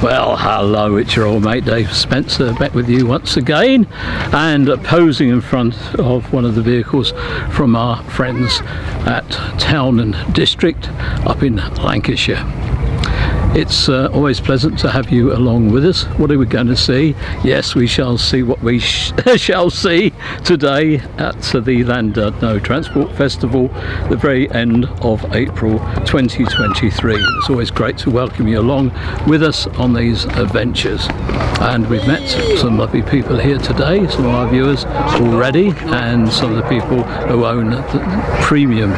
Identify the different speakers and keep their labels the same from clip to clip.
Speaker 1: Well, hello, it's your old mate Dave Spencer back with you once again, and posing in front of one of the vehicles from our friends at Town and District up in Lancashire. It's always pleasant to have you along with us. What are we going to see? Yes, we shall see what we shall see today at the Llandudno Transport Festival, the very end of April 2023. It's always great to welcome you along with us on these adventures. And we've met some lovely people here today, some of our viewers already, and some of the people who own the premium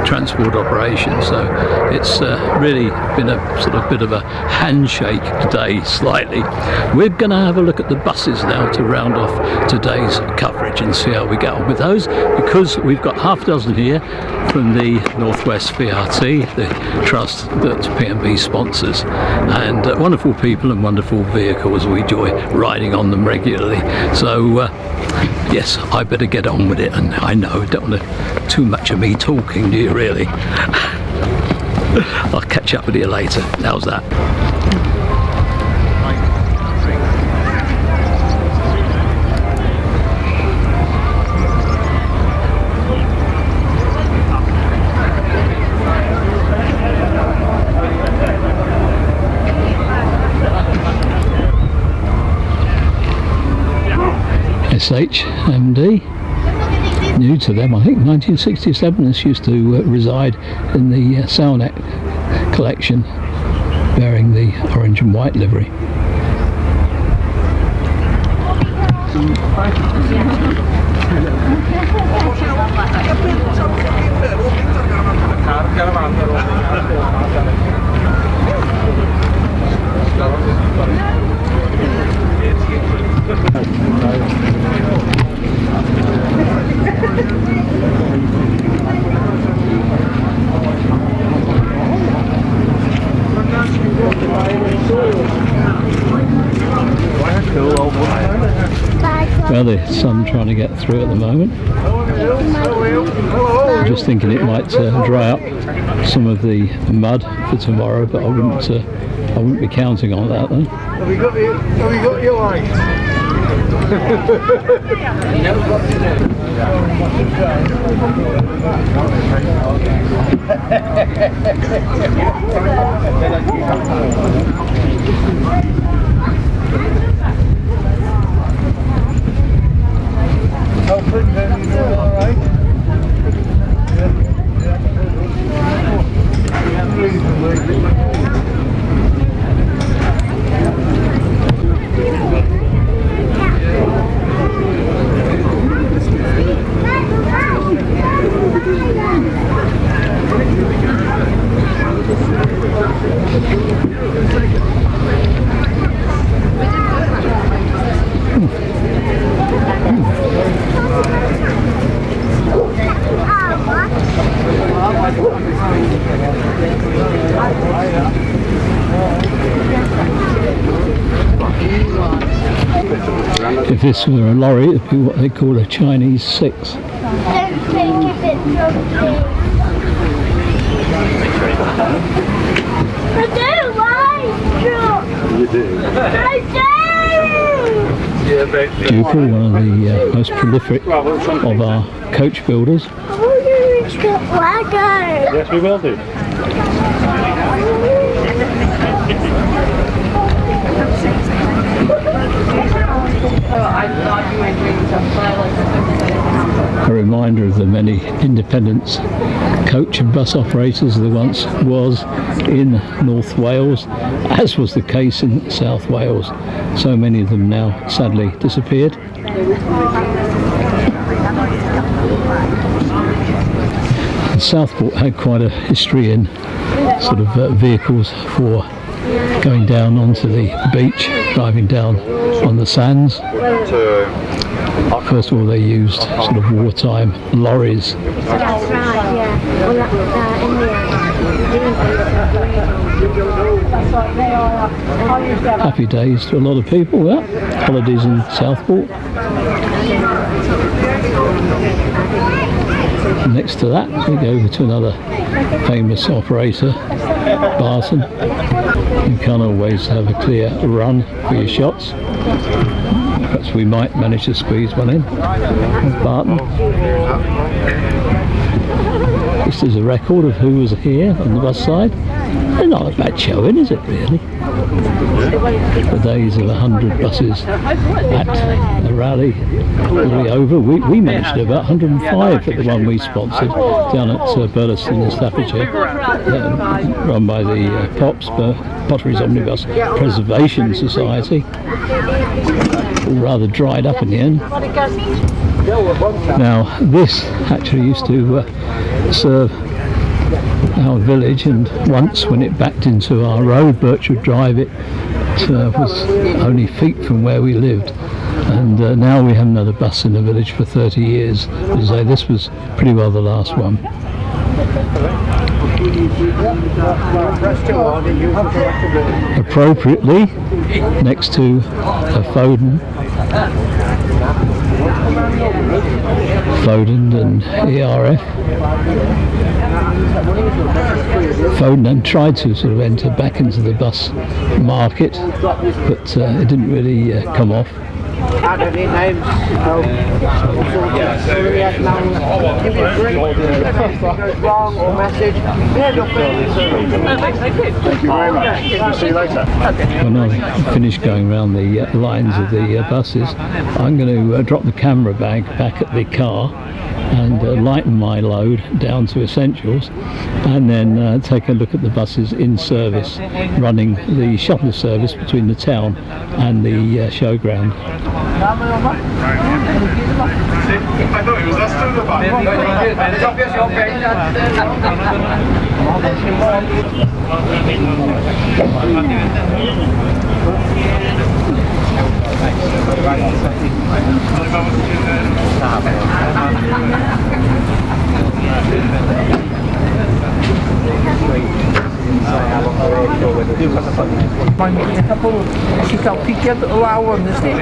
Speaker 1: transport operations. So it's really been a sort of bit of a handshake today, slightly. We're going to have a look at the buses now to round off today's coverage and see how we get on with those, because we've got half a dozen here from the Northwest VRT, the trust that P&B sponsors, and wonderful people and wonderful vehicles. We enjoy riding on them regularly. So yes, I better get on with it, and I know, don't want too much of me talking, do you really? I'll catch up with you later. How's that? SHMD, new to them, I think 1967. This used to reside in the Salnet collection, bearing the orange and white livery. Well, there's some trying to get through at the moment. I'm just thinking it might dry up some of the mud for tomorrow, but I wouldn't be counting on that then.
Speaker 2: Have we got your light? You know what to do. How quick then? You doing all right?
Speaker 1: If this were a lorry, it would be what they call a Chinese 6. Ducal, one of the most prolific of our coach builders.
Speaker 2: Yes, we will do.
Speaker 1: A reminder of the many independent coach and bus operators there once was in North Wales, as was the case in South Wales. So many of them now sadly disappeared. And Southport had quite a history in sort of vehicles for going down onto the beach, driving down on the sands. First of all, they used sort of wartime lorries.
Speaker 3: That's right, yeah. Well,
Speaker 1: Happy days to a lot of people, yeah. Holidays in Southport. Next to that, we go over to another famous operator, Barton. You can't always have a clear run for your shots. Perhaps we might manage to squeeze one in. Barton. This is a record of who was here on the bus side. Not a bad showing, is it really? The days of 100 buses at a rally all the way over. We managed to about 105 at the one we sponsored down at Burleston in Staffordshire, run by the Potteries Omnibus Preservation Society. All rather dried up in the end. Now this actually used to serve our village, and once when it backed into our road, Birchwood Drive, it was only feet from where we lived, and now we have another bus in the village for 30 years. As I say, this was pretty well the last one. Appropriately next to a Foden and ERF. Foden tried to sort of enter back into the bus market, but it didn't really come off. When I finish going around the lines of the buses, I'm going to drop the camera bag back at the car and lighten my load down to essentials, and then take a look at the buses in service, running the shuttle service between the town and the showground.
Speaker 2: I thought it was us to the back.
Speaker 4: She felt piqued lawr yn ysdi.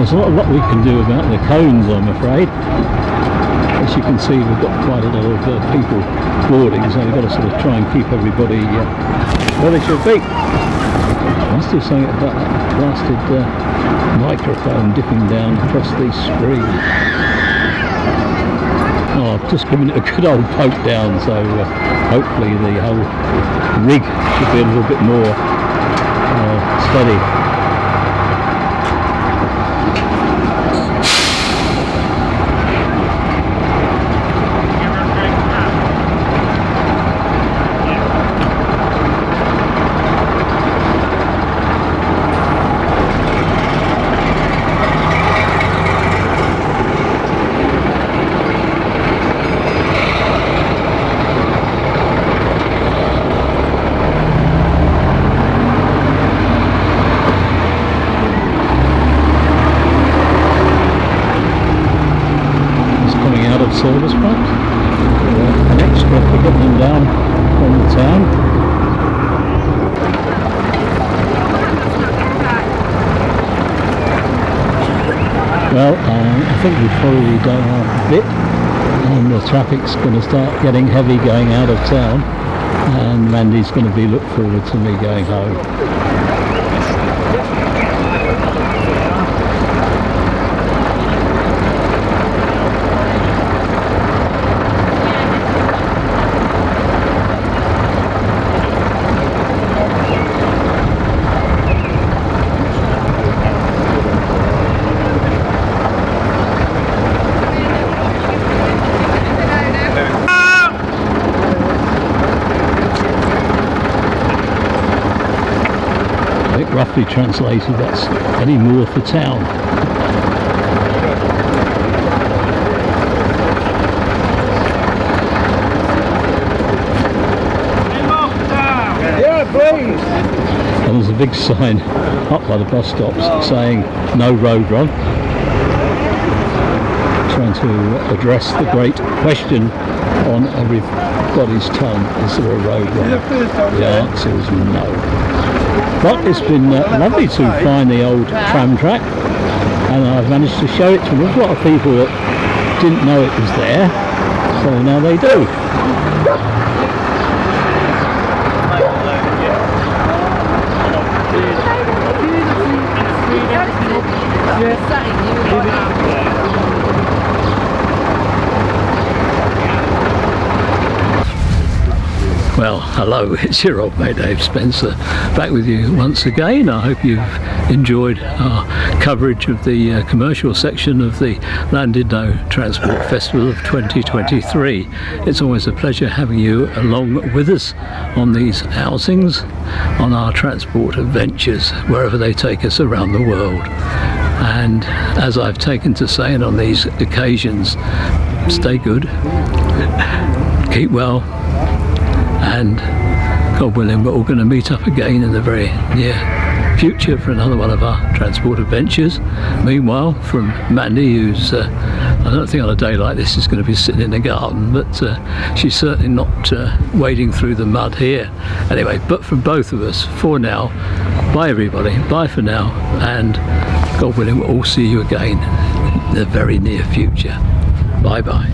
Speaker 1: there's not a lot we can do about the cones, I'm afraid. As you can see, we've got quite a lot of people boarding, so we've got to sort of try and keep everybody where they should be. I must do something about that blasted microphone dipping down across the screen. Oh, I've just given it a good old poke down, so hopefully the whole rig should be a little bit more steady. Service perhaps, an extra for getting them down from the town. Well, I think we've probably done our bit, and the traffic's going to start getting heavy going out of town, and Mandy's going to be look forward to me going home. Roughly translated, that's any more for town.
Speaker 4: Yeah, please.
Speaker 1: And there's a big sign up by the bus stops saying no road run. Trying to address the great question on everybody's tongue: is there a road run? The answer is no. But it's been lovely to find the old tram track, and I've managed to show it to a lot of people that didn't know it was there, so now they do. Well, hello, it's your old mate Dave Spencer, back with you once again. I hope you've enjoyed our coverage of the commercial section of the Llandudno Transport Festival of 2023. It's always a pleasure having you along with us on these outings, on our transport adventures, wherever they take us around the world. And as I've taken to saying on these occasions, stay good, keep well, and God willing, we're all going to meet up again in the very near future for another one of our transport adventures. Meanwhile, from Mandy, who's I don't think on a day like this is going to be sitting in the garden, but she's certainly not wading through the mud here. Anyway, but from both of us, for now, bye everybody, bye for now, and God willing, we'll all see you again in the very near future. Bye bye.